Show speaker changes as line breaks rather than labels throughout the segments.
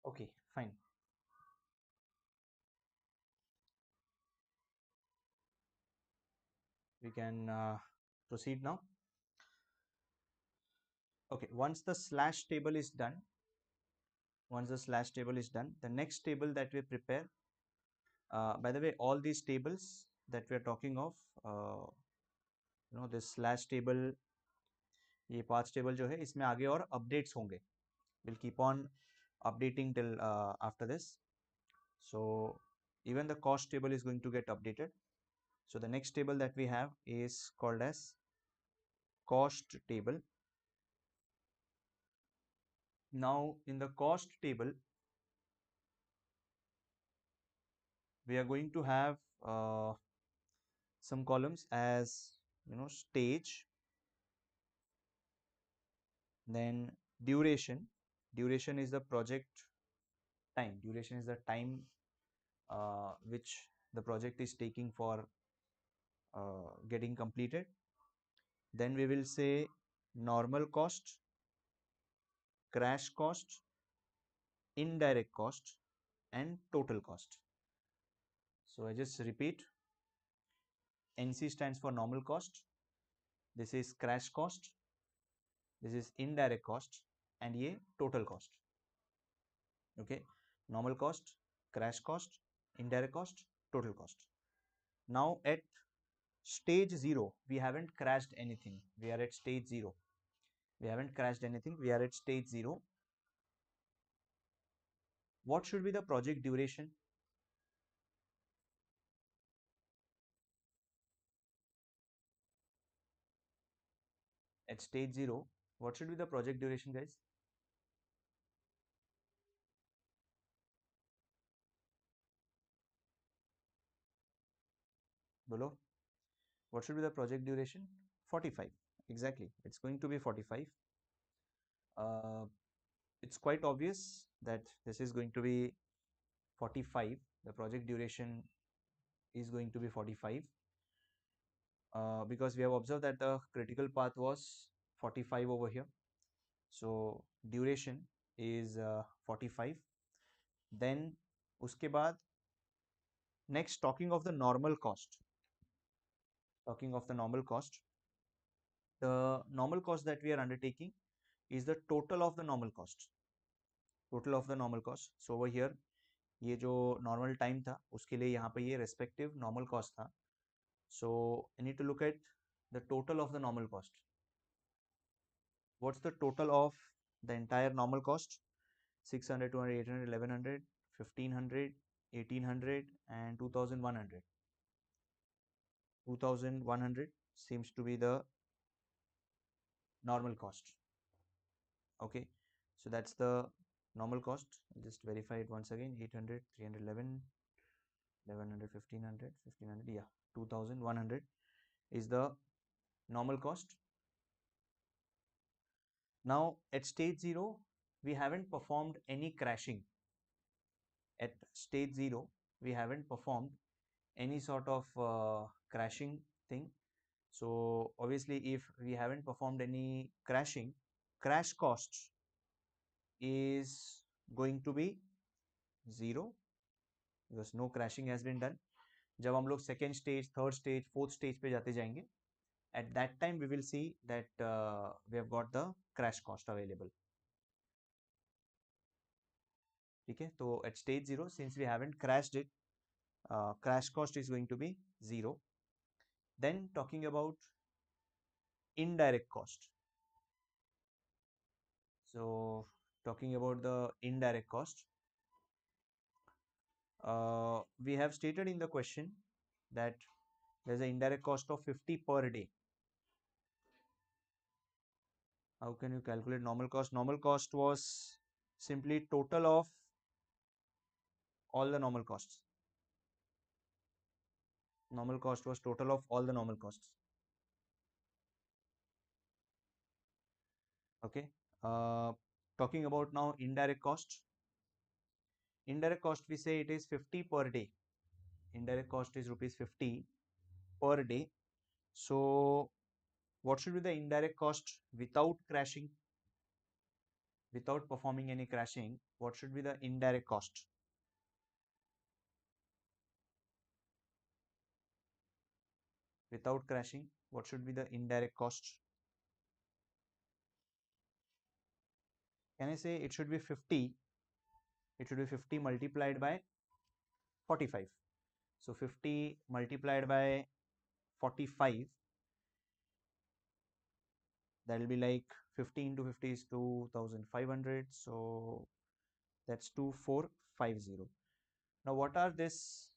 Okay, fine. We can proceed now. Okay, once the slash table is done, the next table that we prepare, by the way, all these tables that we are talking of, this slash table, ये पांच table जो है इसमें आगे और updates होंगे. We'll keep on updating till after this. So even the cost table is going to get updated. So the next table that we have is called as cost table. Now in the cost table, we are going to have some columns as stage, then duration is the project time, duration is the time which the project is taking for getting completed. Then we will say normal cost, crash cost, indirect cost, and total cost. So I just repeat, NC stands for normal cost, this is crash cost, this is indirect cost, and ये total cost. Okay, normal cost, crash cost, indirect cost, total cost. Now at stage 0, we haven't crashed anything, we are at stage 0, we haven't crashed anything, we are at stage 0. What should be the project duration? At stage 0, what should be the project duration, guys? Bolo, what should be the project duration? 45. Exactly, it's going to be 45. uh, it's quite obvious that this is going to be 45. The project duration is going to be 45 because we have observed that the critical path was 45 over here. So duration is 45. Then uske baad, next, talking of the normal cost, the normal cost that we are undertaking is the total of the normal cost. So over here, ये जो normal time था उसके लिए यहाँ पे ये respective normal cost था. So I need to look at the total of the normal cost. What's the total of the entire normal cost? 600, 200, 800, 1100, 1500, 1800, and 2100. 2100 seems to be the normal cost. Okay, so that's the normal cost. Just verify it once again. 800, 311, 1100, 1500, 1500, yeah, 2100 is the normal cost. Now at stage 0, we haven't performed any crashing. At stage 0, we haven't performed any sort of crashing thing. So obviously if we haven't performed any crashing, crash cost is going to be 0 because no crashing has been done. जब हम लोग second stage, third stage, fourth stage पे जाते जाएंगे, at that time we will see that we have got the crash cost available. ठीक है, तो at stage 0, since we haven't crashed it, crash cost is going to be 0. Then talking about indirect cost. So talking about the indirect cost, we have stated in the question that there's an indirect cost of 50 per day. How can you calculate normal cost? Normal cost was simply total of all the normal costs. Normal cost was total of all the normal costs. Okay. Talking about now indirect cost. Indirect cost, we say it is 50 per day. Indirect cost is rupees 50 per day. So what should be the indirect cost without crashing? without performing any crashing, what should be the indirect cost? Without crashing, what should be the indirect cost? Can I say it should be 50? It should be 50 multiplied by 45. So 50 multiplied by 45, that will be like 50 into 50 is 2500. So that's 2450. Now what are this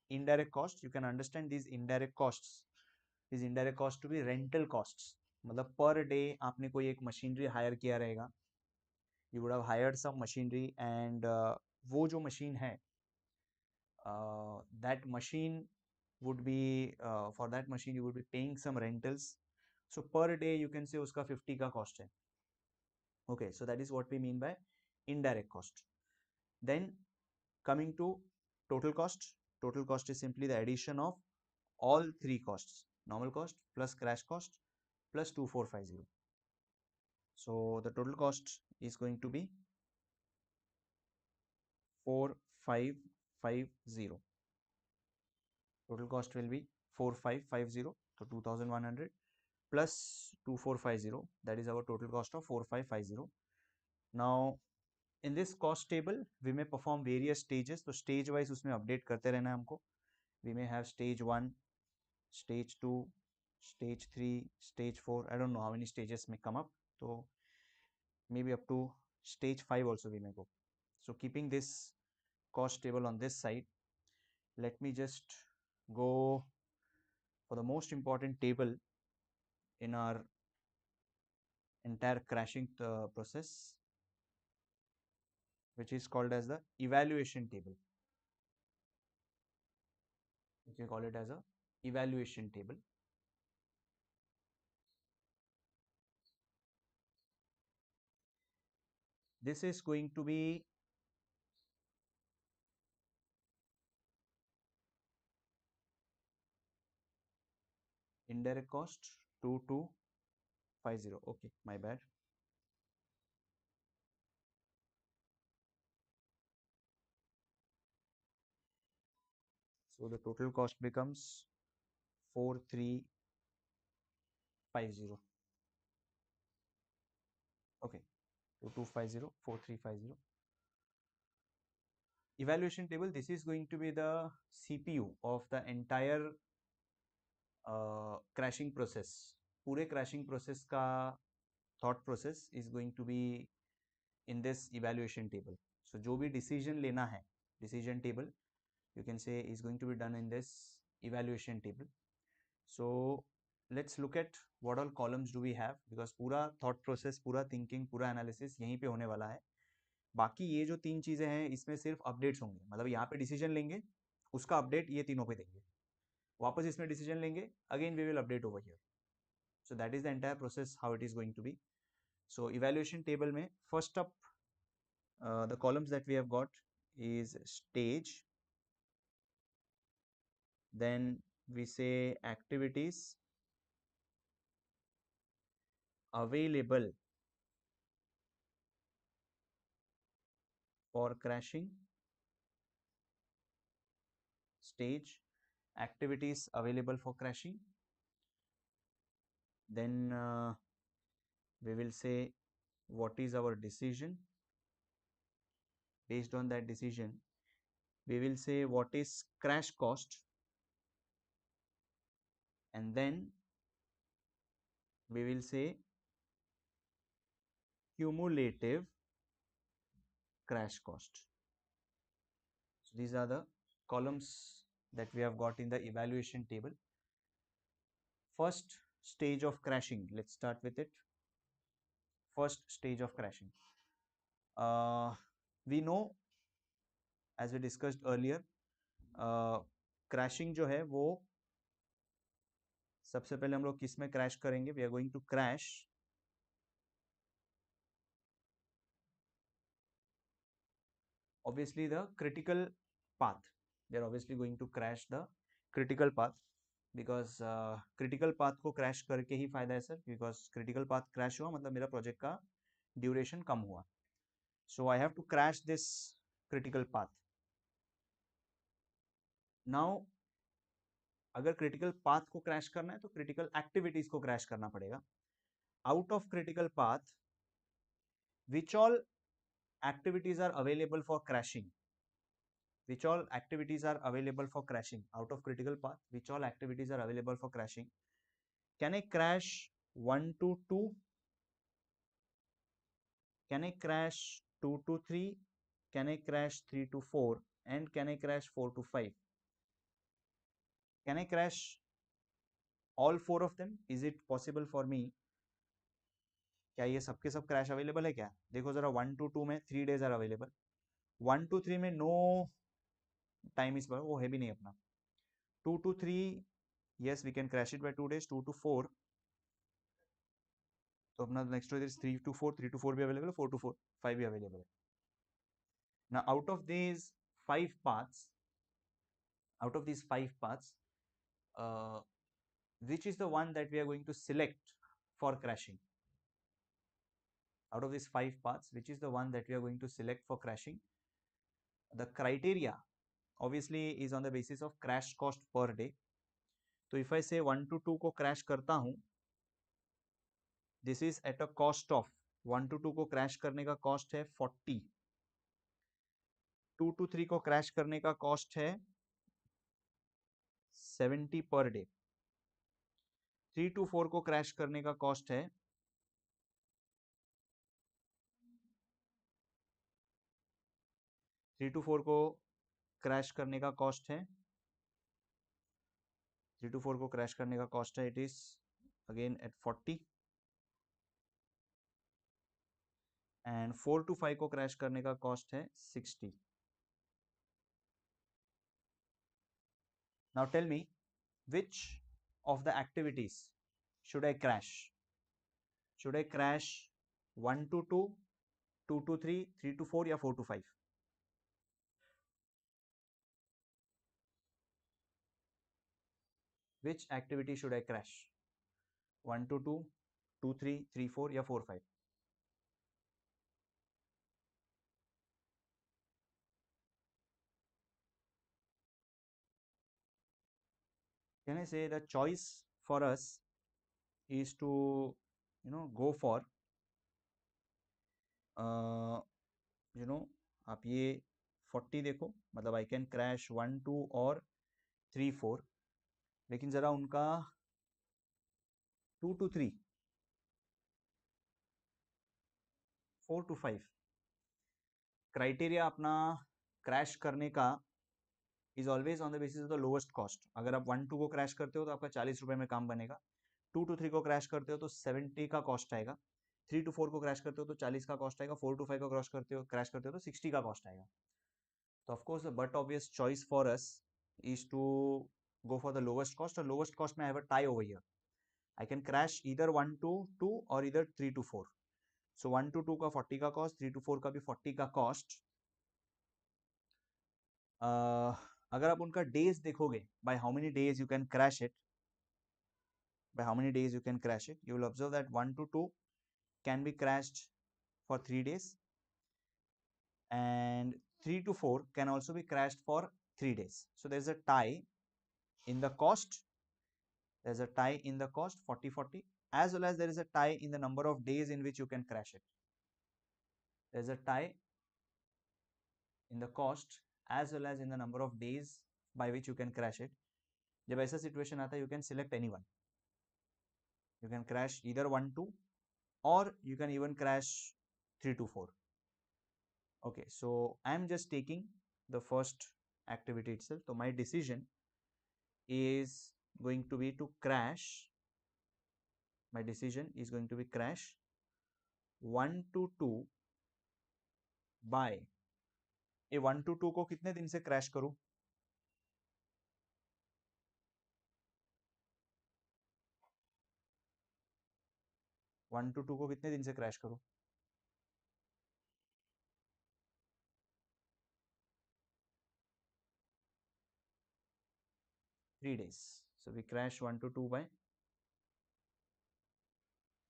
indirect costs? You can understand these indirect costs. These indirect costs to be rental costs. मतलब per day आपने कोई एक machinery higher किया रहेगा. You would have hired some machinery and वो जो machine है, that machine would be for that machine you would be paying some rentals. So per day you can say उसका 50 का cost है. Okay, so that is what we mean by indirect cost. Then coming to total cost. Total cost is simply the addition of all three costs: normal cost plus crash cost plus 2450. So the total cost is going to be 4550. Total cost will be 4550, so 2100 plus 2450, that is our total cost of 4550. Now in this cost table we may perform various stages, तो stage wise उसमें update करते रहना है हमको. We may have stage 1, stage 2, stage 3, stage 4. I don't know how many stages may come up, so maybe up to stage 5 also we may go. So keeping this cost table on this side, let me just go for the most important table in our entire crashing process, which is called as the evaluation table. You can call it as a evaluation table. This is going to be indirect cost 2250. Okay, my bad. So the total cost becomes 4350. Okay, 2250, 4350. Evaluation table, this is going to be the CPU of the entire crashing process. पूरे crashing process का thought process is going to be in this evaluation table. So जो भी decision लेना है, decision table you can say is going to be done in this evaluation table. So let's look at what all columns do we have, because पूरा thought process, पूरा thinking, पूरा analysis यहीं पे होने वाला है. बाकी ये जो तीन चीजें हैं इसमें सिर्फ अपडेट्स होंगे, मतलब यहाँ पे डिसीजन लेंगे, उसका अपडेट ये तीनों पे देंगे, वापस इसमें डिसीजन लेंगे, again we will update over here. So that is the entire process how it is going to be. So evaluation table में first up the columns that we have got is stage, then we say activities available for crashing, stage, activities available for crashing. Then we will say what is our decision. Based on that decision we will say what is crash cost, and then we will say cumulative crash cost. So these are the columns that we have got in the evaluation table. First stage of crashing, let's start with it. First stage of crashing, we know, as we discussed earlier, crashing जो है वो सबसे पहले हम लोग किस में crash करेंगे? We are going to crash obviously the critical path. We are obviously going to crash the critical path, because critical path को क्रैश करके ही फायदा है sir, because critical path crash हुआ मतलब मेरा प्रोजेक्ट का ड्यूरेशन कम हुआ. So I have to crash this critical path. Now अगर critical path को crash करना है तो critical activities को crash करना पड़ेगा. Out of critical path, which all activities are available for crashing? Which all activities are available for crashing? Out of critical path, which all activities are available for crashing? Can I crash 1 to 2? Can I crash 2 to 3? Can I crash 3 to 4? And can I crash 4 to 5? Can I crash all 4 of them? Is it possible for me? क्या ये सबके सब crash available है क्या? देखो जरा 1 to 2 में 3 days are available. 1 to 3 में नो टाइम इस बार वो है भी नहीं अपना. 2 to 3 yes we can crash it by 2 days. 2 to 4 तो अपना नेक्स्ट इज 3 to 4. 3 to 4 भी अवेलेबल है. 4 to 4 5 भी अवेलेबल है. Now five paths out of these 5 paths, uh, which is the one that we are going to select for crashing? Out of these 5 paths, which is the one that we are going to select for crashing? The criteria obviously is on the basis of crash cost per day. So if I say 1 to 2 को crash करता हूँ, this is at a cost of 1 to 2 को crash करने का cost है 40. 2 to 3 को crash करने का cost है 70 per day. 3 to 4 को crash करने का cost है 3 to 4 को क्रैश करने का कॉस्ट है 3 to 4 को क्रैश करने का कॉस्ट है it is again at 40 and 4 to 5 को क्रैश करने का कॉस्ट है 60. Now tell me which of the activities should I crash? Should I crash 1 to 2, 2 to 3, 3 to 4 या 4 to 5? Which activity should I crash? 1 to 2, 2 3, 3 4 या 4 5? Can I say the choice for us is to go for आप ये 40 देखो, मतलब I can crash 1 2 और 3 4. लेकिन ज़रा उनका 2 to 3, 4 to 5 क्राइटेरिया अपना क्रैश करने का is always on the basis of the lowest cost. अगर आप 1 2 को क्रैश करते हो तो आपका 40 रुपए में काम बनेगा. 2 to 3 को क्रैश करते हो तो 70 का कॉस्ट आएगा. 3 to 4 को क्रैश करते हो तो 40 का कॉस्ट आएगा. 4 to 5 को क्रैश करते हो तो 60 का कॉस्ट आएगा. तो of course the but obvious choice for us is to go for the lowest cost. और lowest cost में I have a tie over here. I can crash either 1 to 2 or either 3 to 4. So 1 to 2 का 40 का cost, 3 to 4 का भी 40 का cost. अगर आप उनका डेज देखोगे, by how many days you can crash it, by how many days you can crash it, you will observe that 1 to 2 can be crashed for 3 days and 3 to 4 can also be crashed for 3 days. So there's a tie in the cost. There's a tie in the cost 40 40, as well as there is a tie in the number of days in which you can crash it. There's a tie in the cost as well as in the number of days by which you can crash it. जब ऐसा situation आता है, you can select anyone. You can crash either 1 2 or you can even crash 3 to 4. Okay, so I am just taking the first activity itself. So my decision is going to be to crash. My decision is going to be crash 1 to 2 by ये 1 to 2 को कितने दिन से crash करूं? 1 to 2 को कितने दिन से क्रैश करूं? 3 days. So we crash 1 to 2 by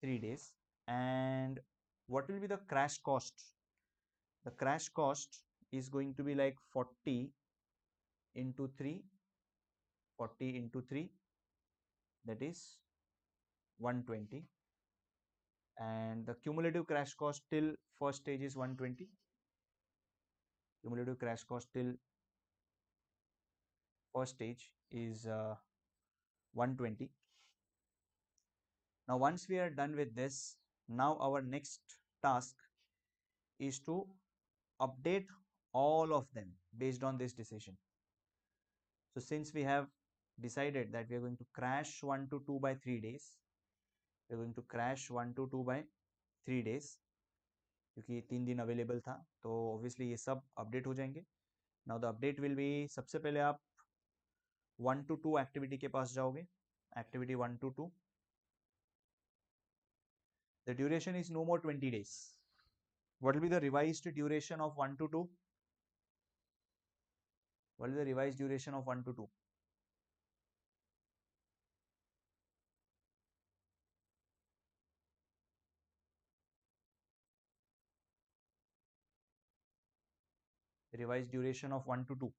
3 days. And what will be the crash cost the crash cost is going to be like 40 into 3, 40 into 3, that is 120, and the cumulative crash cost till first stage is 120. Cumulative crash cost till first stage is 120. Now once we are done with this, now our next task is to update all of them based on this decision. So since we have decided that we are going to crash 1 to 2 by 3 days, we are going to crash 1 to 2 by 3 days, क्योंकि 3 दिन available था, तो obviously ये सब update हो जाएंगे. Now the update will be, सबसे पहले आप 1 to 2 एक्टिविटी के पास जाओगे. Activity 1 to 2, the duration is no more 20 days. What will be the revised duration of 1 to 2? What is the revised duration of 1 to 2? The revised duration of 1 to 2,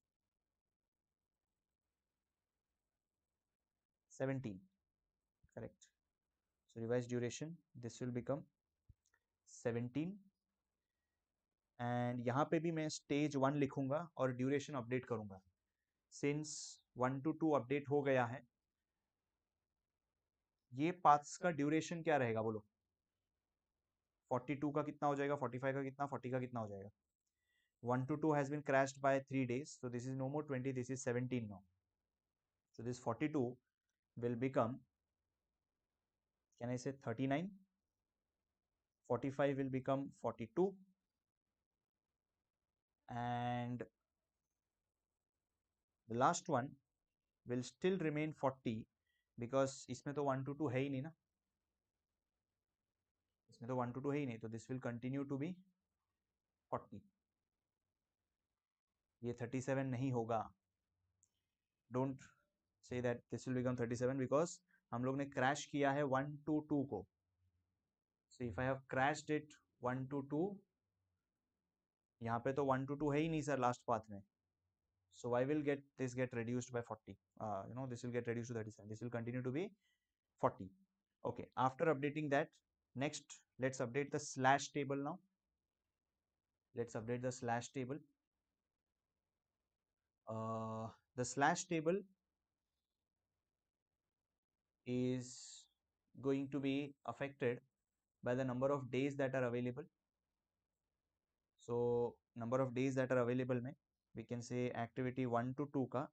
17. Correct. So revised duration, this will become 17. And यहाँ पे भी मैं stage 1 लिखूंगा और duration update करूंगा. Since 1 to 2 update हो गया है, ये पाथ्स का ड्यूरेशन क्या रहेगा बोलो? 42 का कितना हो जाएगा, 45 का कितना, 40 का कितना हो जाएगा? 1 to 2 has been crashed by 3 days, so this is no more 20, this is 17 now. So this 42 will become, can I say 39? 45 will become 42, and the last one will still remain 40, because इसमें तो 1 to 2 है ही नहीं ना, इसमें तो 1 to 2 है ही नहीं, तो this will continue to be 40. ये 37 नहीं होगा. Don't say that this will become 37, because हम लोग ने क्रैश किया है 1 to 2 को. So if I have crashed it 1 to 2, यहाँ पे तो 1 to 2 है ही नहीं सर लास्ट पाथ में. So I will get this get reduced by 40. This will get reduced to 37. This will continue to be 40. Okay. After updating that, next let's update the slash table now. Let's update the slash table. The slash table is going to be affected by the number of days that are available. So number of days that are available में we can say activity 1 to 2 का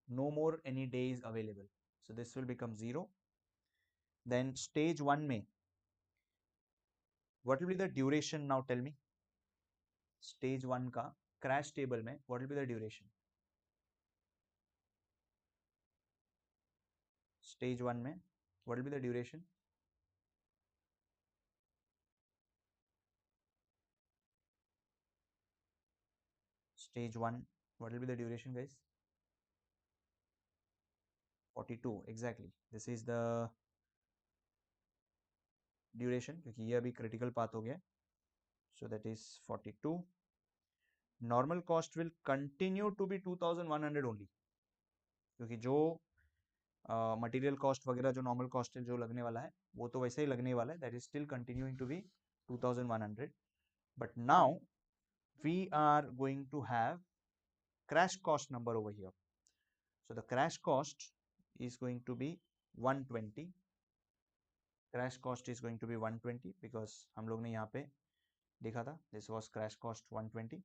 no more any days available. So this will become 0. Then stage 1 में what will be the duration now, tell me? Stage 1 का crash table में what will be the duration? Stage 1 में what will be the duration? Stage 1, what will be the duration guys? 42, exactly. This is the duration क्योंकि ये अभी critical path हो गया. So that is 42. Normal cost will continue to be 2100 only, क्योंकि जो material cost वगैरह जो normal cost है जो लगने वाला है वो तो वैसे ही लगने वाला है. That is still continuing to be 2100. But now we are going to have crash cost number over here. So the crash cost is going to be 120. Crash cost is going to be 120 because हम लोग ने यहाँ पे देखा था this was crash cost 120.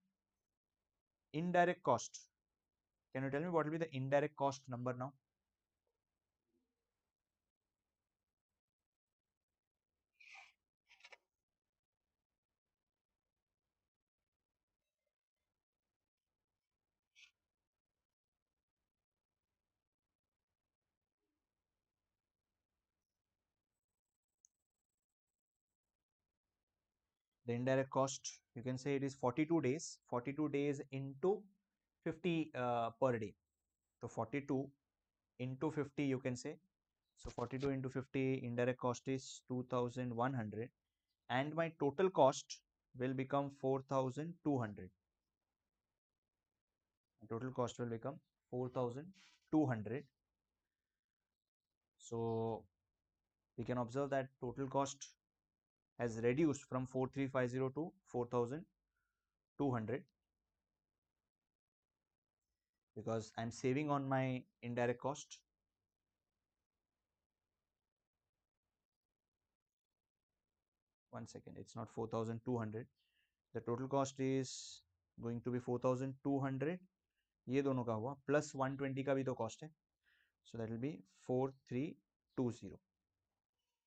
Indirect cost, can you tell me what will be the indirect cost number now? The indirect cost, you can say it is 42 days. 42 days into 50 per day. So 42 into 50 you can say. So 42 into 50 indirect cost is 2100, and my total cost will become 4,200. Total cost will become 4,200. So we can observe that total cost has reduced from 4,350 to 4,200 because I'm saving on my indirect cost. One second, it's not 4,200. The total cost is going to be 4,200. ये दोनों का हुआ plus 120 का भी तो cost है. So that will be 4,320.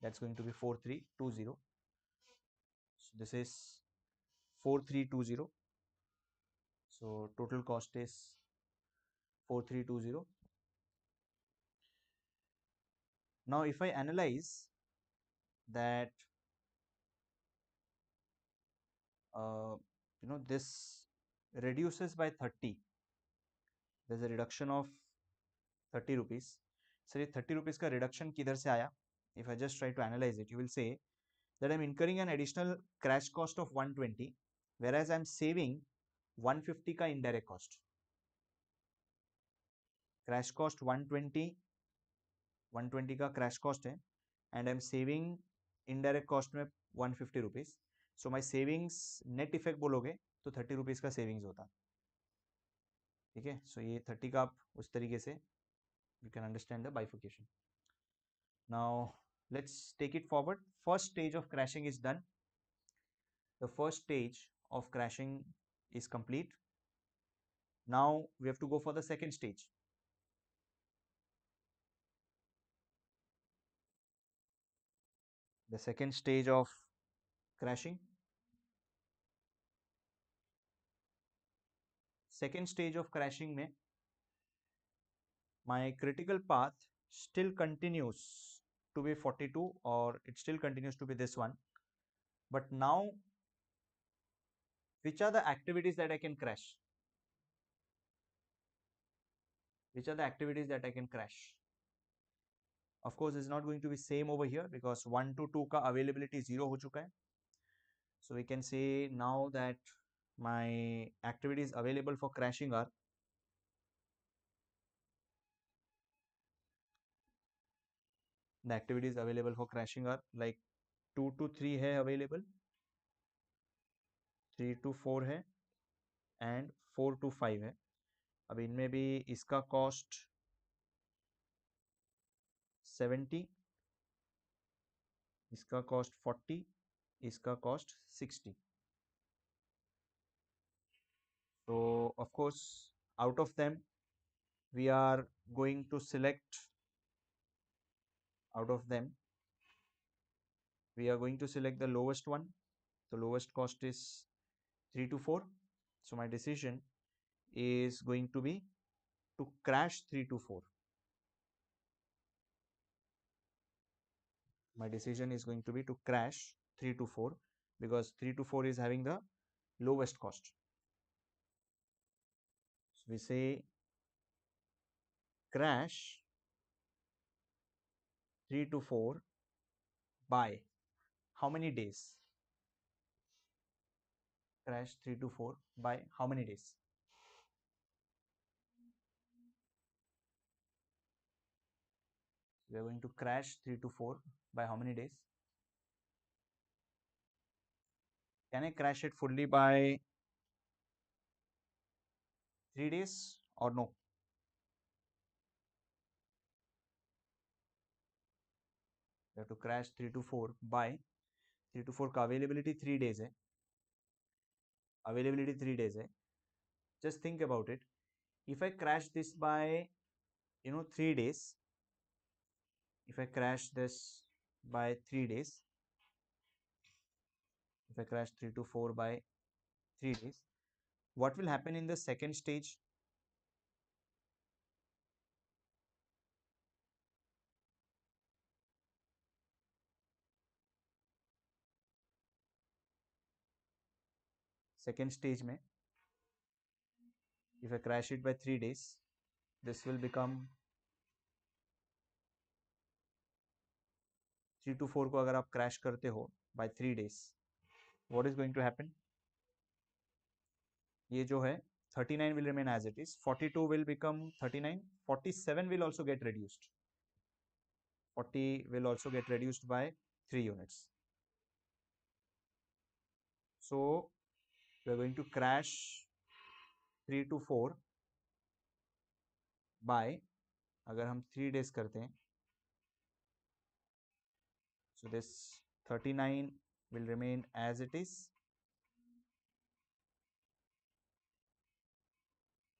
That's going to be 4,320. So this is 4,320. So total cost is 4,320. Now if I analyze that uh, this reduces by 30, there's a reduction of 30 rupees. Sir ये 30 rupees का reduction किधर से आया? If I just try to analyze it, you will say that I'm incurring an additional crash cost of 120, whereas I'm saving 150 का indirect cost. Crash cost 120 का crash cost है, and I'm saving indirect cost में 150 rupees. So my savings net effect बोलोगे तो 30 rupees का savings होता. ठीक है, so ये 30 का आप उस तरीके से you can understand the bifurcation. Now let's take it forward. First stage of crashing is done. The first stage of crashing is complete. Now we have to go for the second stage. The second stage of crashing. Second stage of crashing में my critical path still continues to be 42, or it still continues to be this one. But now, which are the activities that I can crash? Which are the activities that I can crash? Of course, it's not going to be same over here because 1 to 2 का availability 0 हो चुका है. So we can say now that my activities available for crashing are the activities available for crashing are like 2 to 3 है available, 3 to 4 है and 4 to 5 है. अब इनमें भी इसका कॉस्ट 70, इसका कॉस्ट 40, इसका cost 60. So of course out of them we are going to select the lowest one. The lowest cost is 3 to 4. So my decision is going to be to crash 3 to 4. My decision is going to be to crash 3 to 4 because 3 to 4 is having the lowest cost. So we say crash 3 to 4 by how many days? Crash 3 to 4 by how many days? We are going to crash 3 to 4 by how many days? Can I crash it fully by 3 days or no? We have to crash 3 to 4 by 3 to 4 का availability 3 days है. Availability 3 days है. Just think about it. If I crash this by 3 days, if I crash this by 3 days, if I crash 3 to 4 by 3 days, what will happen in the second stage? Second stage में if I crash it by 3 days, this will become 3 to 4 को अगर आप crash करते हो by 3 days, what is going to happen? ये जो है 39 will remain as it is, 42 will become 39, 47 will also get reduced, 40 will also get reduced by 3 units. So we are going to crash 3 to 4 by, अगर हम 3 days करते हैं, so this 39 will remain as it is,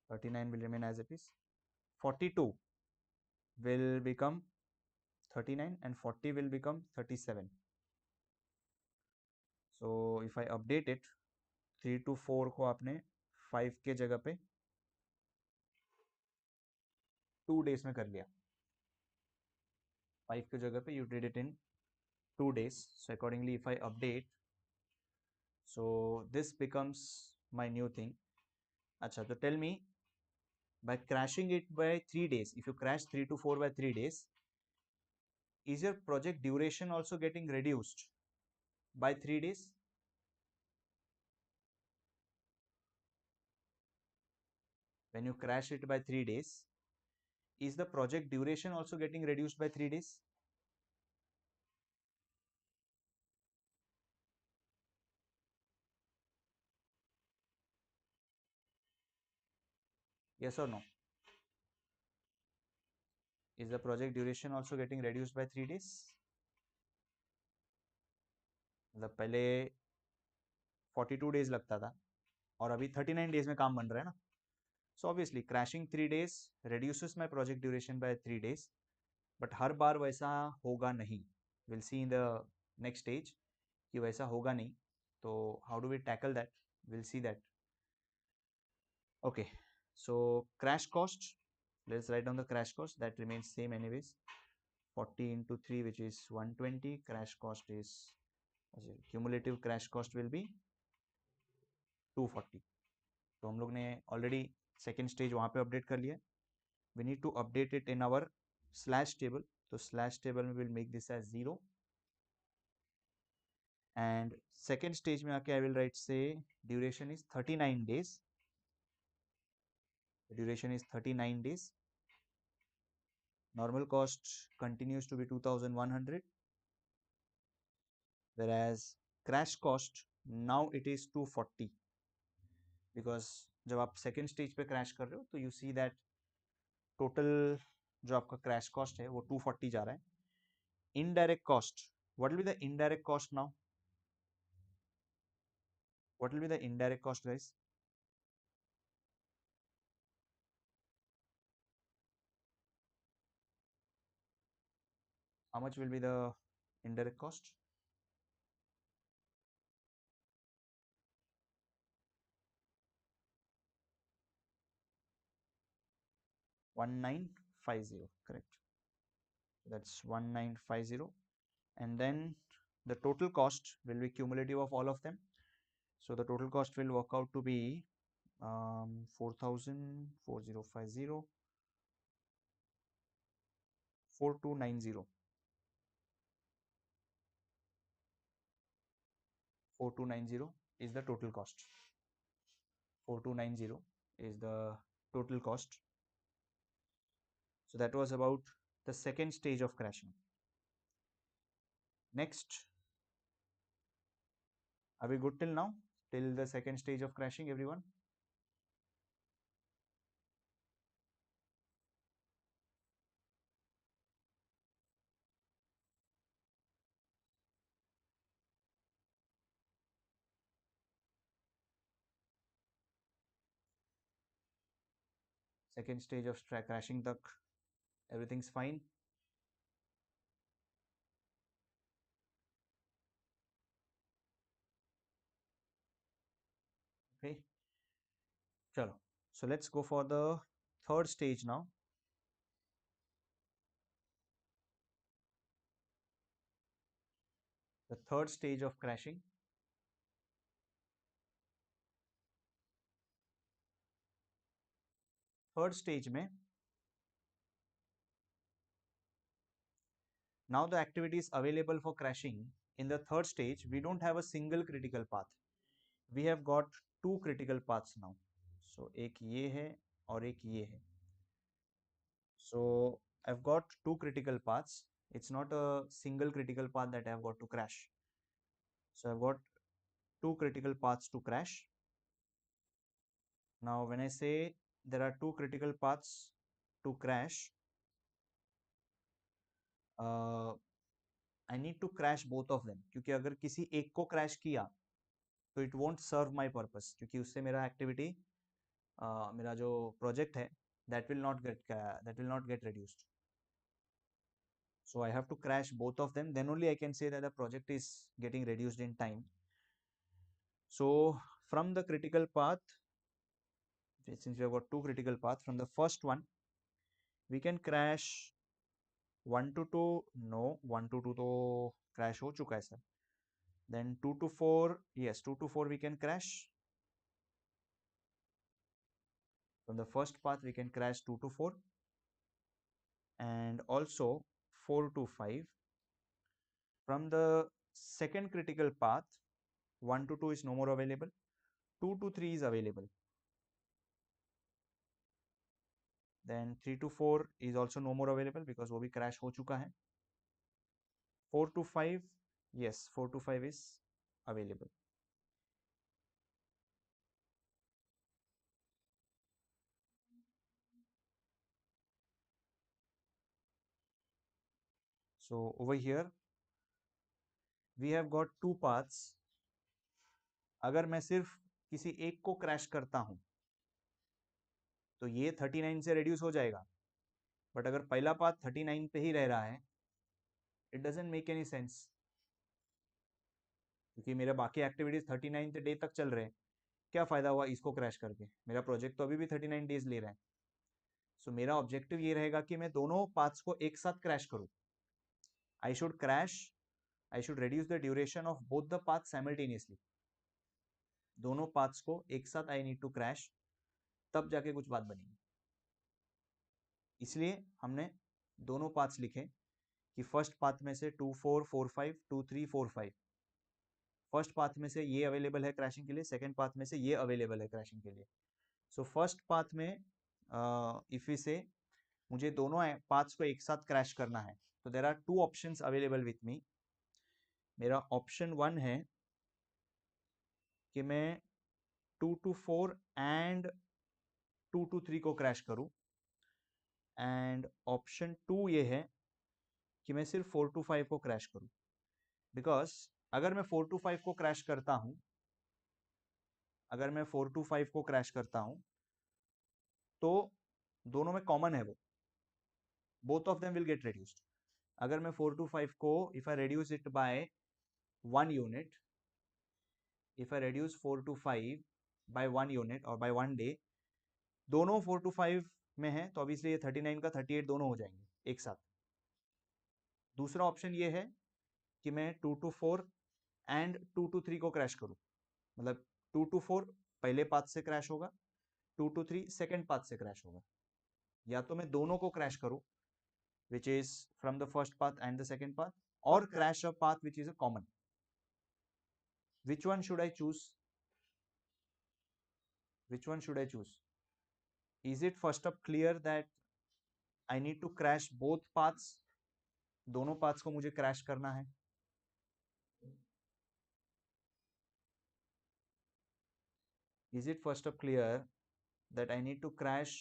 39 will remain as it is, 42 will become 39 and 40 will become 37. So if I update it, 3 to 4 को आपने 5 के जगह पे 2 days में कर लिया, 5 की जगह पे you did it in 2 days. So accordingly if I update, so this becomes my new thing. अच्छा, तो tell me, by crashing it by 3 days, if you crash 3 to 4 by 3 days, is your project duration also getting reduced by 3 days? When you crash it by 3 days, is the project duration also getting reduced by 3 days? Yes or no? Is the project duration also getting reduced by 3 days? मतलब पहले 42 days लगता था और अभी 39 days में काम बन रहा है ना. So obviously crashing 3 days reduces my project duration by 3 days, but हर बार वैसा होगा नहीं. We'll see in the next stage कि वैसा होगा नहीं. तो how do we tackle that? We'll see that. Okay, so crash cost, let's write down the crash cost. That remains same anyways, 40 into 3, which is 120. Crash cost is, cumulative crash cost will be 240. तो हम लोग ने already second stage वहाँ पे update कर लिया. We need to update it in our slash table. तो slash table में will make this as 0 and second stage में आके आई विल राइट से duration is 39 days. Duration is 39 days. Normal cost continues to be 2100, whereas crash cost now it is 240, because जब आप second stage पे crash कर रहे हो तो यू सी दैट टोटल जो आपका क्रैश कॉस्ट है वो 240 जा रहा है. Indirect cost, what will be the indirect cost now? What will be the indirect cost, guys? How much will be the indirect cost? 1950, correct. That's 1950, and then the total cost will be cumulative of all of them. So the total cost will work out to be 4000, 4050, 4290. 4290 is the total cost. 4290 is the total cost. So that was about the second stage of crashing. Next, are we good till now? Till the second stage of crashing, everyone? Second stage of crashing तक everything's fine. Okay, chalo. So let's go for the third stage now. The third stage of crashing. Third stage में now the activities available for crashing in the third stage, we don't have a single critical path. We have got two critical paths now. So एक ये है और एक ये है. So I've got two critical paths. It's not a single critical path that I've got to crash. So I've got two critical paths to crash. Now when I say there are two critical paths to crash, I need to crash both of them, क्योंकि अगर किसी एक को crash किया तो it won't serve my purpose, क्योंकि उससे मेरा activity, मेरा जो project है, that will not get reduced. So I have to crash both of them, then only I can say that the project is getting reduced in time. So from the critical path, since we have got two critical paths, from the first one we can crash 1 to 2. No, 1 to 2 तो crash हो चुका है sir. Then 2 to 4, yes, 2 to 4 we can crash. From the first path we can crash 2 to 4, and also 4 to 5. From the second critical path, 1 to 2 is no more available, 2 to 3 is available. Then 3 to 4 is also no more available because वो भी crash हो चुका है. 4 to 5, yes, 4 to 5 is available. So over here we have got two paths. अगर मैं सिर्फ किसी एक को क्रैश करता हूं तो ये 39 से रिड्यूस हो जाएगा, बट अगर पहला पाथ 39 पे ही रह रहा है, it doesn't make any sense, क्योंकि मेरे बाकी एक्टिविटीज 39 डे तक चल रहे हैं. क्या फायदा हुआ इसको क्रैश करके, मेरा प्रोजेक्ट तो अभी भी 39 डेज ले रहा है. सो मेरा ऑब्जेक्टिव ये रहेगा कि मैं दोनों पाथ्स को एक साथ क्रैश करूं. I should reduce the duration of both the paths simultaneously. दोनों पाथ्स को एक साथ आई नीड टू क्रैश, तब जाके कुछ बात बनेगी. इसलिए हमने दोनों पाथ्स लिखे कि फर्स्ट पाथ में से 2 4 4 5 2 3 4 5. फर्स्ट पाथ में से ये अवेलेबल है क्रैशिंग के लिए, सेकंड पाथ में से ये अवेलेबल है क्रैशिंग के लिए. सो फर्स्ट पाथ में इफ वी से मुझे दोनों पाथ्स को एक साथ क्रैश करना है, तो there are two options available with me. मेरा ऑप्शन 1 है कि मैं 2 to 4 एंड 2 to 3 को क्रैश करूं, एंड ऑप्शन 2 ये है कि मैं सिर्फ 4 to 5 को क्रैश करूं. बिकॉज अगर मैं 4 to 5 को क्रैश करता हूं, अगर मैं 4 to 5 को क्रैश करता हूं तो दोनों में कॉमन है वो, both of them will get reduced. अगर मैं 4 to 5 को if I reduce it by 1 unit, if I reduce 4 to 5 by 1 unit or by 1 day, दोनों 4 to 5 में है तो obviously ये 39 का 38 दोनों हो जाएंगे एक साथ. दूसरा ऑप्शन ये है कि मैं 2 to 4 एंड 2 to 3 को क्रैश करूं, मतलब 2 to 4 पहले पाथ से क्रैश होगा, 2 to 3 सेकेंड पाथ से क्रैश होगा. या तो मैं दोनों को क्रैश करूं which is from the first path and the second path, or crash a path which is a common. Which one should I choose? Which one should I choose? Is it first up clear that I need to crash both paths? दोनों paths को मुझे crash करना है. Is it first up clear that I need to crash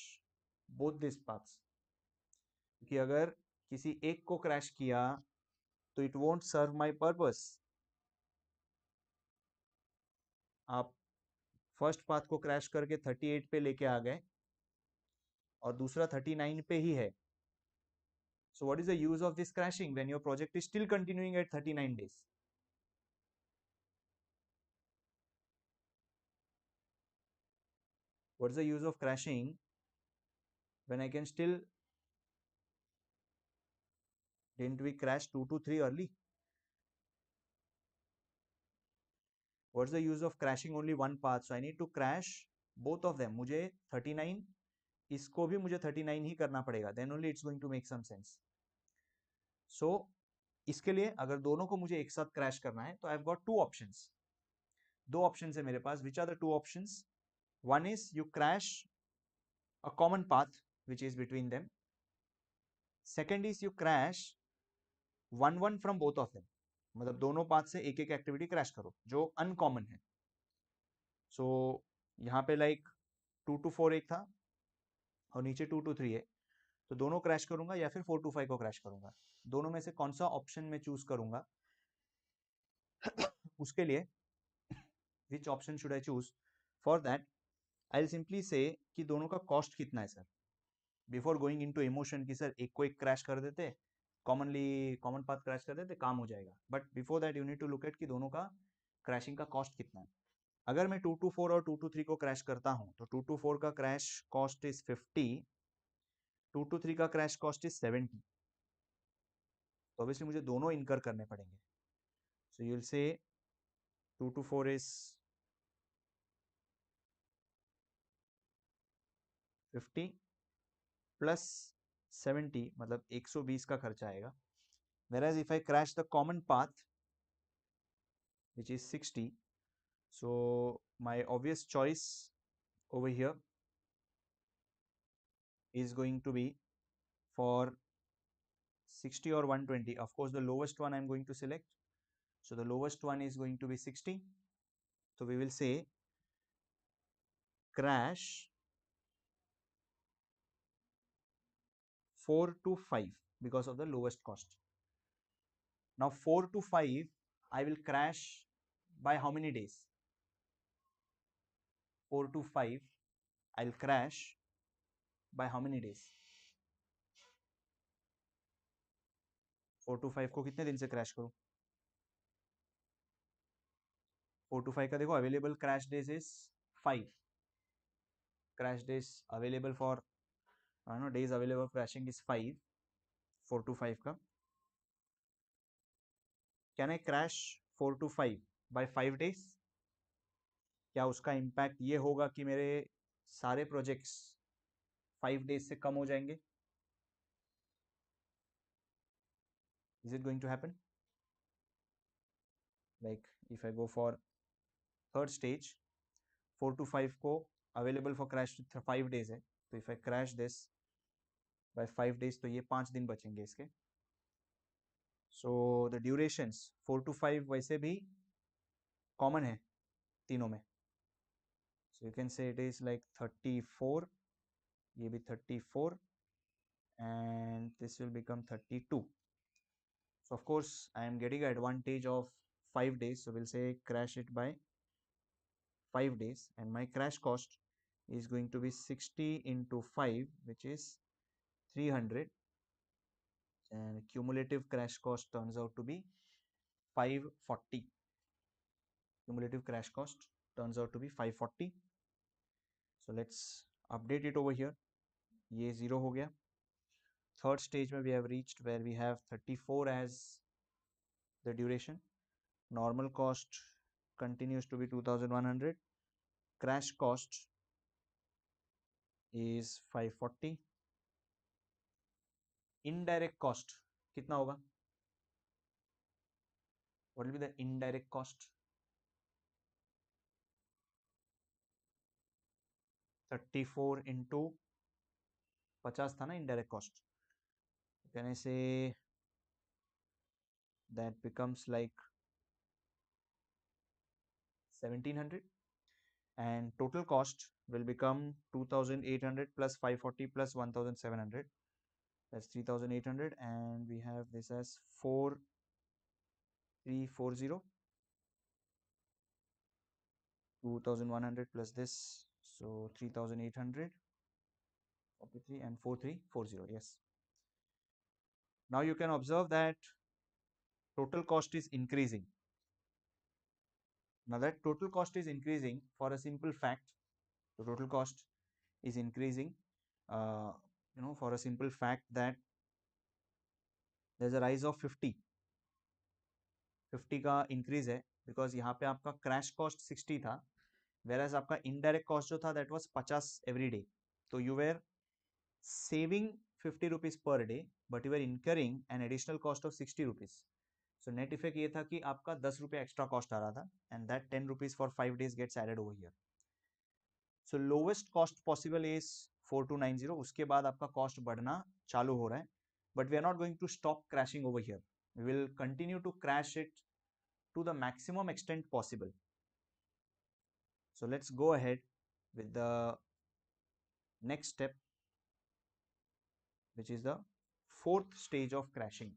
both these paths? क्योंकि अगर किसी एक को crash किया तो it won't serve my purpose. आप फर्स्ट पाथ को क्रैश करके 38 पे लेके आ गए और दूसरा 39 पे ही है. So what is the use of this crashing when your project is still continuing at 39 days? What is the use of crashing when I can still, didn't we crash 2 to 3 early? What's the use of crashing only one path? So I need to crash both of them. मुझे 39, इसको भी मुझे 39 ही करना पड़ेगा. Then only it's going to make some sense. So इसके लिए अगर दोनों को मुझे एक साथ क्रैश करना है तो I have got two options, दो ऑप्शंस है मेरे पास. Which are the two options? One is you crash a common path which is between them. Second is you crash one one from both of them, मतलब दोनों path से एक एक activity crash करो जो अनकॉमन है. सो यहाँ पे लाइक 2 to 4 एक था और नीचे 2 to 3 है, तो दोनों क्रैश करूंगा या फिर 4 to 5 को क्रैश करूंगा. दोनों में से कौन सा ऑप्शन मैं चूज करूंगा उसके लिए which option should I choose, for that I will simply से कि दोनों का कॉस्ट कितना है sir, before going into emotion कि सर एक को एक क्रैश कर देते, कॉमन पाथ क्रैश कर देते, काम हो जाएगा. But before that you need to look at कि दोनों का क्रैशिंग का कॉस्ट कितना है. अगर मैं 2 to 4 और 2 to 3 को क्रैश करता हूं तो 2 to 4 का क्रैश कॉस्ट इज 50, 2 to 3 का क्रैश कॉस्ट इज 70. तो ऑब्वियसली मुझे दोनों इनकर करने पड़ेंगे. So you will say 2 to 4 is 50 plus 70, मतलब 120 का खर्चा आएगा. whereas if I crash the common path which is 60, so my obvious choice over here is going to be for 60 or 120. Of course the lowest one I'm going to select, so the lowest one is going to be 60. So we will say crash 4 to 5 because of the lowest cost. Now 4 to 5 I will crash by how many days? 4 to 5 I'll crash by how many days? 4 to 5 को कितने दिन से crash करूं? 4 to 5 का देखो available crash days is 5. Crash days available for no days available crashing is 5. 4 to 5 का can I crash 4 to 5 by 5 days? क्या उसका इम्पैक्ट ये होगा कि मेरे सारे प्रोजेक्ट्स 5 डेज से कम हो जाएंगे? Is it going to happen? Like if I go for third stage, 4 to 5 को अवेलेबल फॉर क्रैश 5 डेज है, तो if I crash this by 5 days तो ये 5 दिन बचेंगे इसके. सो द ड्यूरेशंस 4 to 5 वैसे भी कॉमन है तीनों में. So you can say it is like 34, ये भी 34 and this will become 32. So of course I am getting an advantage of 5 days, so we'll say crash it by 5 days and my crash cost is going to be 60 into 5 which is 300, and cumulative crash cost turns out to be 540. Cumulative crash cost turns out to be 540. So let's update it over here. ये 0 हो गया. Third stage में we have reached where we have 34 as the duration. Normal cost continues to be 2100. Crash cost is 540. Indirect cost कितना होगा? What will be the indirect cost? 34 into 50 था ना indirect cost. Can I say that becomes like 1700, and total cost will become 2800 plus 540 plus 1700, that's 3800, and we have this as 4340. 2100 plus this, so 3800, 43 and 4340. Yes, now you can observe that total cost is increasing. Now that total cost is increasing for a simple fact, the total cost is increasing uh, for a simple fact that there's a rise of 50 का increase है, because यहाँ पे आपका crash cost 60 था, whereas आपका indirect cost जो था that was 50 every day. तो you where saving 50 rupees per day, but you were incurring an additional cost of 60 rupees. So net effect ये था कि आपका 10 रुपये एक्स्ट्रा कॉस्ट आ रहा था, and that 10 rupees for 5 days gets added over here. So lowest cost possible is 4290. उसके बाद आपका कॉस्ट बढ़ना चालू हो रहा है, but we are not going to stop crashing over here. We will continue to crash it to the maximum extent possible. So let's go ahead with the next step, which is the fourth stage of crashing.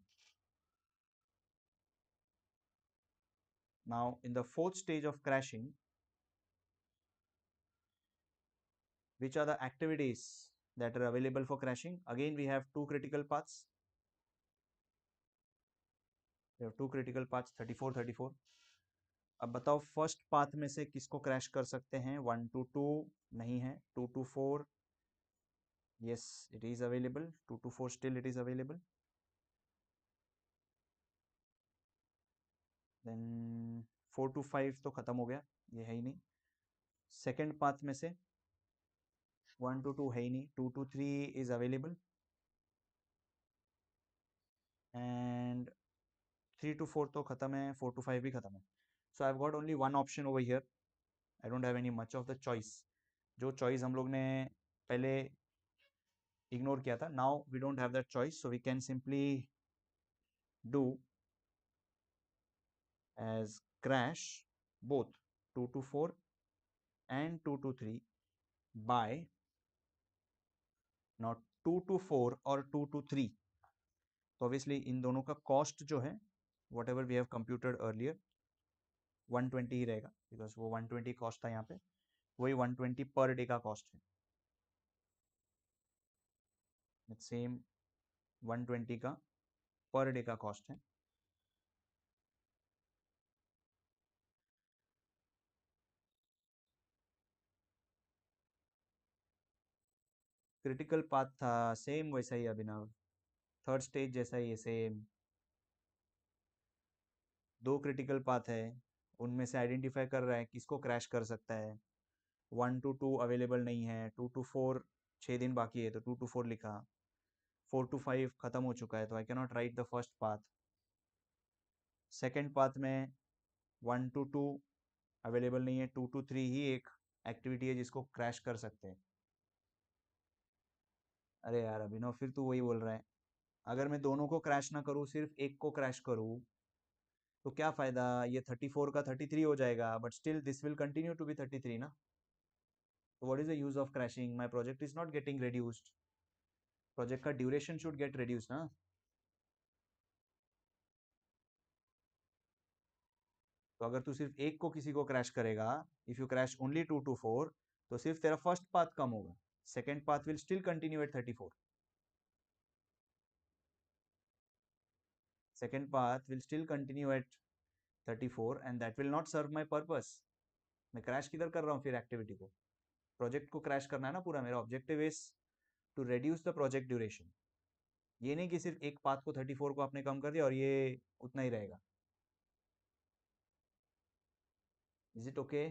Now in the fourth stage of crashing, which are the activities that are available for crashing? Again, we have two critical paths. We have two critical paths, 34 34. अब बताओ first path में से किसको crash कर सकते हैं? 122 नहीं है, 224 yes it is available, 224 still it is available. Then 425 तो खत्म हो गया, ये है ही नहीं. सेकेंड पाथ में से 122 है ही नहीं, 223 इज अवेलेबल, एंड 324 तो खत्म है, 425 भी खत्म है. So I have got only one option over here. I don't have any much of the choice. जो चॉइस हम लोग ने पहले इग्नोर किया था, now we don't have that choice, so we can simply do as crash both 224 and 223 by not 224 और 223. तो obviously इन दोनों का कॉस्ट जो है whatever we have computed earlier 120 ही रहेगा, बिकॉज वो 120 कॉस्ट था यहाँ पे, वही 120 पर डे का कॉस्ट है. सेम 120 का पर डे का कॉस्ट है. क्रिटिकल पाथ था सेम वैसा ही अभिनव, थर्ड स्टेज जैसा ही है सेम. दो क्रिटिकल पाथ है, उनमें से आइडेंटिफाई कर रहा है किसको क्रैश कर सकता है. 122 अवेलेबल नहीं है, 224 6 दिन बाकी है तो 224 लिखा, 425 खत्म हो चुका है तो I can not right the first path. Second path में 122 अवेलेबल नहीं है, 223 ही एक एक्टिविटी है जिसको क्रैश कर सकते हैं. अरे यार अभिनव फिर तू वही बोल रहा है. अगर मैं दोनों को क्रैश ना करूँ, सिर्फ एक को क्रैश करूँ, तो क्या फायदा? ये 34 का 33 हो जाएगा, but still this will continue to be 33 ना. तो what is the use of crashing? My project is not getting reduced. Project का ड्यूरेशन शुड गेट रिड्यूस ना. तो अगर तू सिर्फ एक को किसी को क्रैश करेगा, इफ यू क्रैश ओनली 224, तो सिर्फ तेरा फर्स्ट पाथ कम होगा, second path will still continue at 34. Second path will still continue at 34 and that will not serve my purpose. मैं क्रैश किधर कर रहा हूँ फिर एक्टिविटी को? प्रोजेक्ट को क्रैश करना है ना पूरा. मेरा objective is to reduce the project duration. ये नहीं कि सिर्फ एक पाथ को 34 को आपने कम कर दिया और ये उतना ही रहेगा. Is it okay?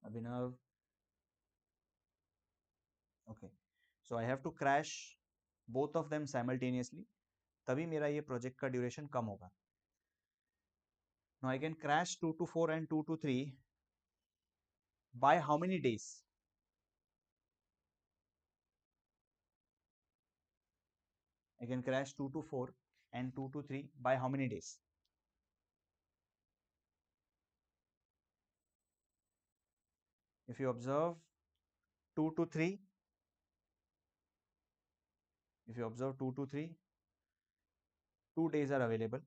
Abhinav okay. So I have to crash both of them simultaneously, तभी मेरा ये प्रोजेक्ट का ड्यूरेशन कम होगा. Now I can crash 224 and 223 by how many days? I can crash 224 and 223 by how many days? If you observe 223, if you observe 223, 2 days are available.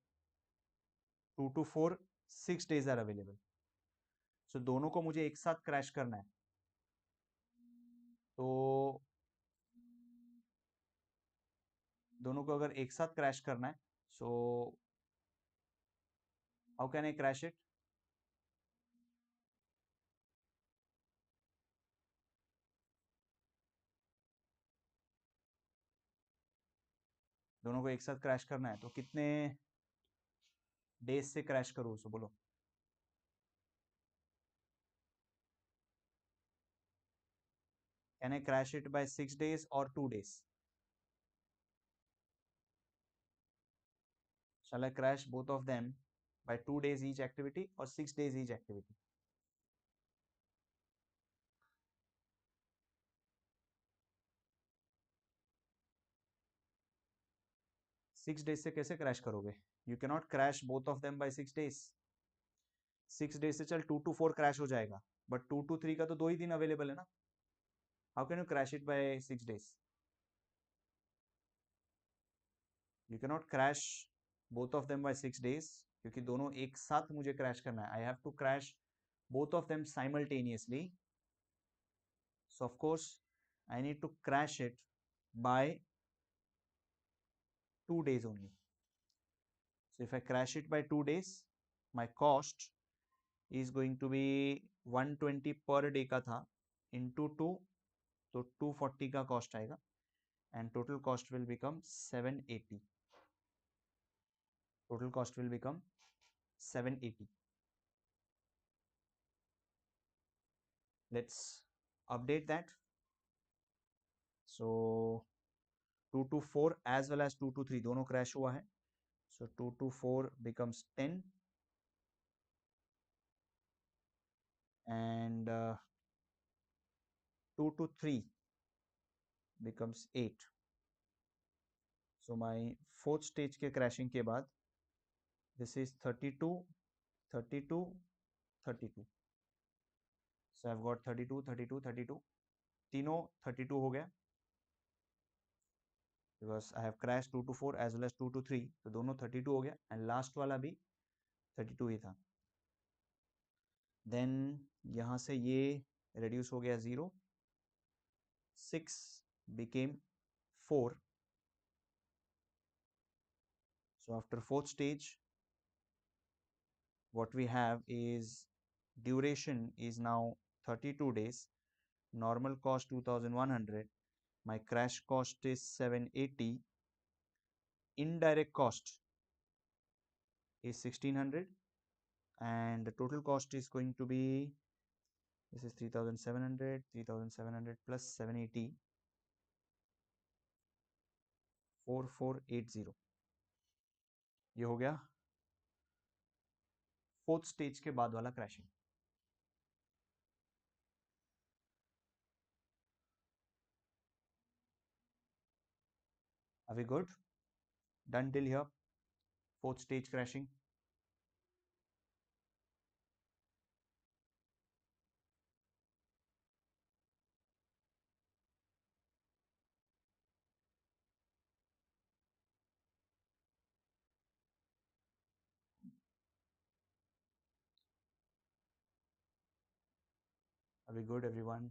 224, 6 days are available. So दोनों को मुझे एक साथ crash करना है, तो दोनों को अगर एक साथ क्रैश करना है, so how can I crash it? दोनों को एक साथ क्रैश करना है तो कितने डेज से क्रैश करूँ, सो बोलो। Can I crash it by 6 days और 2 days? Shall I crash both of them by 2 days each activity or 6 days each activity? 6 days से कैसे क्रैश करोगे? You cannot crash both of them by 6 days। 6 days से चल 2 to 4 crash हो जाएगा, but 2 to 3 का तो 2 ही दिन अवेलेबल है ना। How can you crash it by 6 days? You cannot crash both of them by 6 days, क्योंकि दोनों एक साथ मुझे क्रैश करना है। I have to crash both of them simultaneously, so of course I need to crash it by 2 days only. So if I crash it by 2 days, my cost is going to be 120 per day का था into 2, तो 240 का cost आएगा, and total cost will become 780. Total cost will become 780. Let's update that. So 2 to 4 as well as 2 to 3 दोनों crash हुआ है, so 2 to 4 becomes 10 and 2 to 3 becomes 8. So my fourth stage के crashing के बाद this is 32, 32, 32. So I've got 32, 32, 32. तीनों 32 हो गया, because I have crashed 2 to 4 as well as 2 to 3, तो दोनों 32 हो गया, and last वाला भी 32 ही था। Then यहाँ से ये reduce हो गया 0, 6 became 4. So after fourth stage, what we have is duration is now 32 days, normal cost 2100, my crash cost is 780, indirect cost is 1600, and the total cost is going to be, this is 3700, 3700 plus 780, 4480. ये हो गया fourth stage के बाद वाला crashing. Are we good? Done till here? Fourth stage crashing. Are we good, everyone?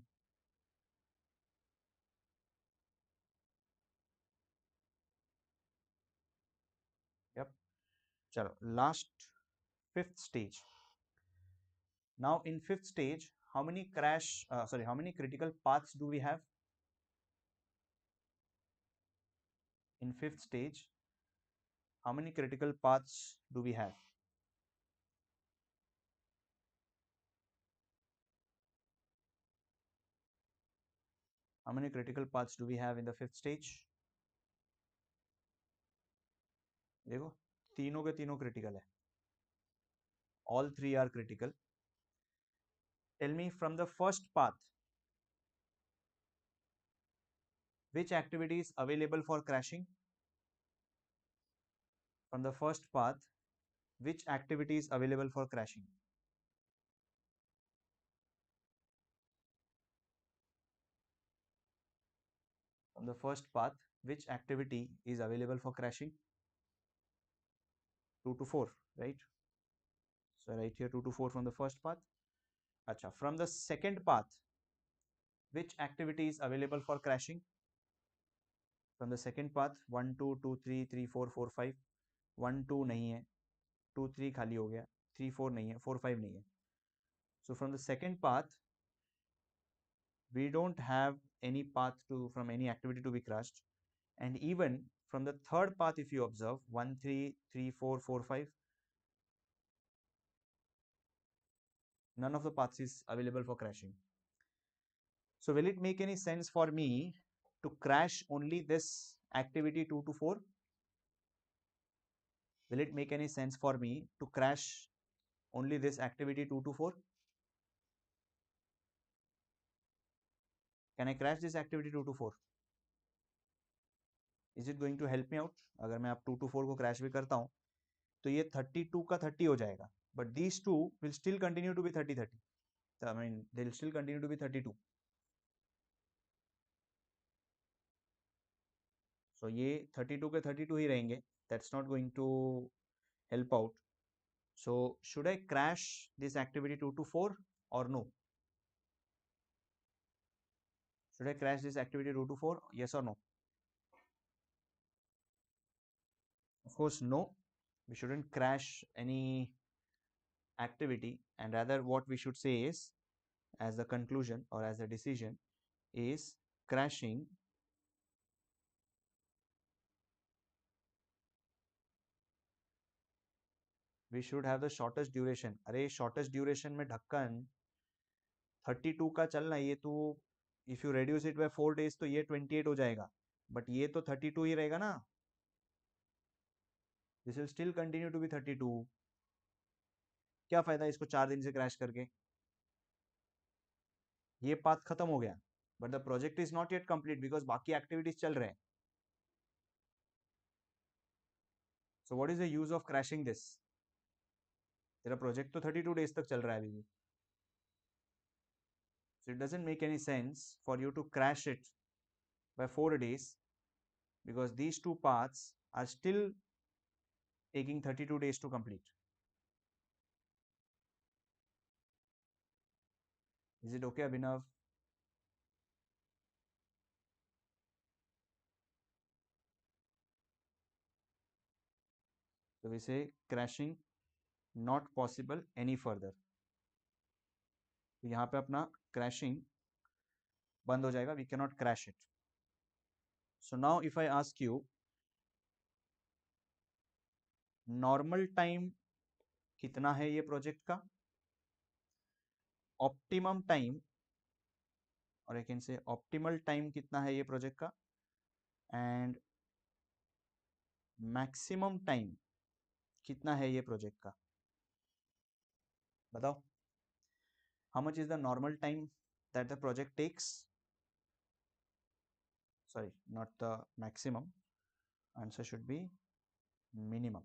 Yep. चलो, last fifth stage. Now in fifth stage, how many how many critical paths do we have? In fifth stage, how many critical paths do we have? How many critical paths do we have in the fifth stage? देखो, तीनों के तीनों critical है. All three are critical. Tell me, from the first path, which activity is available for crashing? From the first path, which activity is available for crashing? From the first path, which activity is available for crashing? 2 to 4, right? So right here 2 to 4 from the first path. Acha, from the second path, which activity is available for crashing? From the second path, 1 2 2 3 3 4 4 5. 1 2 नहीं है, 2 3 खाली हो गया, 3 4 नहीं है, 4 5 नहीं है. So from the second path, we don't have any path to from any activity to be crashed. And even from the third path, if you observe 1 3 3 4 4 5, None of the paths is available for crashing. So will it make any sense for me to crash only this activity 2 to 4? Will it make any sense for me to crash only this activity 2 to 4? Can I crash this activity 2 to 4? Is it going to help me out? अगर मैं आप 2 to 4 को crash भी करता हूँ तो ये 32 का 30 हो जाएगा, but these two will still continue to be 30. I mean they'll still continue to be 32. So ये 32 के 32 ही रहेंगे. That's not going to help out. So should I crash this activity 2 to 4 or no? Should I crash this activity 2 to 4? Yes or no? Of course, no. We shouldn't crash any activity, and rather what we should say is, as the conclusion or as a decision, is crashing we should have the shortest duration. अरे shortest duration में ढक्कन 32 का चल रहा है, ये तो if you reduce it by 4 days तो ये 28 हो जाएगा, but ये तो 32 ही रहेगा ना. This will still continue to be 32. क्या फायदा इसको 4 दिन से क्रैश करके? ये पाथ खत्म हो गया, but the project is not yet complete because बाकी activities चल रहे हैं. So what is the use of crashing this? तेरा प्रोजेक्ट तो 32 days तक चल रहा है अभी भी. So it doesn't make any sense for you to crash it by 4 days because these two paths are still taking 32 days to complete. Is it okay, Abhinav? So we say crashing not possible any further. तो यहाँ पे अपना crashing बंद हो जाएगा. We cannot crash it. So now if I ask you normal time कितना है ये प्रोजेक्ट का, ऑप्टिमम टाइम, और I can say optimal time कितना है ये प्रोजेक्ट का, एंड मैक्सिमम टाइम कितना है ये प्रोजेक्ट का. बताओ, how much is the normal time that the project takes? Sorry, not the maximum. Answer should be minimum.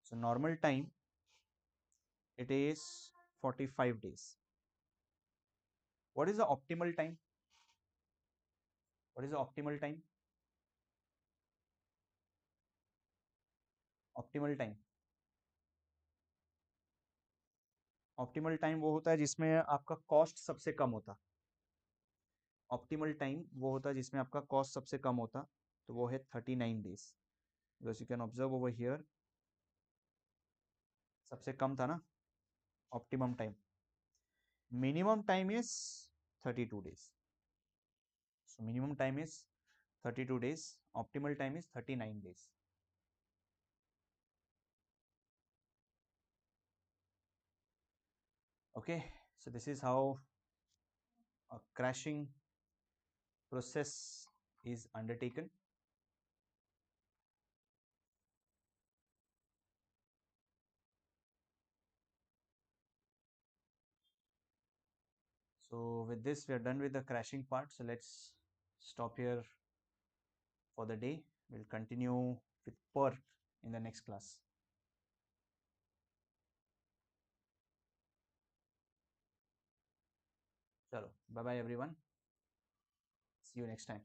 So normal time, it is 45 days. What is the optimal time? What is the optimal time? Optimal time. Optimal time वो होता है जिसमें आपका cost सबसे कम होता. Optimal time वो होता है जिसमें आपका कॉस्ट सबसे कम होता, तो वो है 39 days. Because you can observe over here, सबसे कम था ना optimum time. Minimum time is 32 days. So minimum time is 32 days, optimal time is 39 days. Okay, so this is how a crashing process is undertaken. So with this we are done with the crashing part, so let's stop here for the day. We'll continue with PERT in the next class. Chalo, bye bye everyone. See you next time.